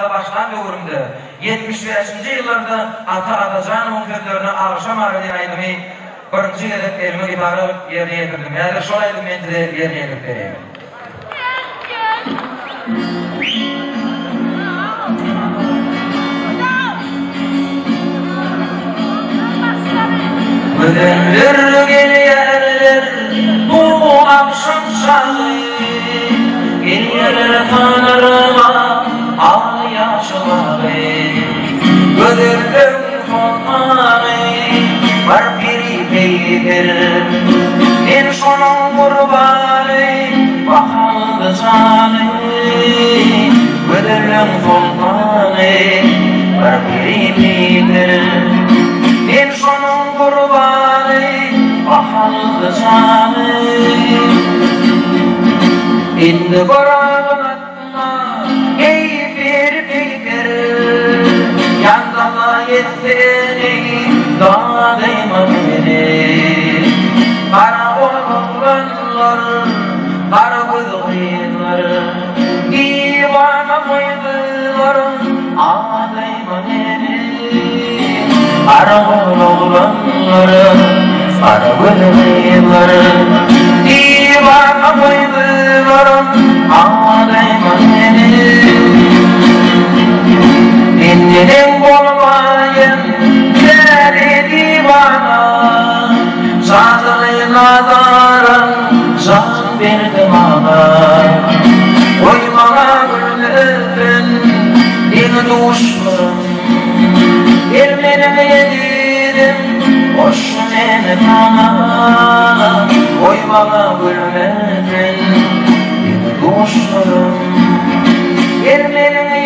Baştan doğurumdu. 75. yıllarda ata-atacan munkörlerine ağışamağı diye aydımı birinci edip elimi ibarı yerine yedirdim. Yani şol aydım ben de yerine yedirdim. Ödendir geliyerler bu akşam şalı, geliyerler tanrıma al yaşamayı, ödendir fonmayı var biri beydir, en sonun kurbanı bakaldı canı, ödendir fonmayı var biri beydir, en sonun kurbanı bakaldı canı. İndi Kur'an'ın atma keyfir fikir, yandala yetseni dağdayma beni. Kara oğlanlar, kara kızgınlar, divana koydular ağdayma beni. Kara oğlanlar, kara kızgınlar, divana koydular ağdayma beni. Dinledim olmayın seni divana, sazlığına darım can verdim ana. Oymana gülübün din düşmanım, ellerimi yedirim hoş beni ana. Oymana gülübün din düşmanım, ellerimi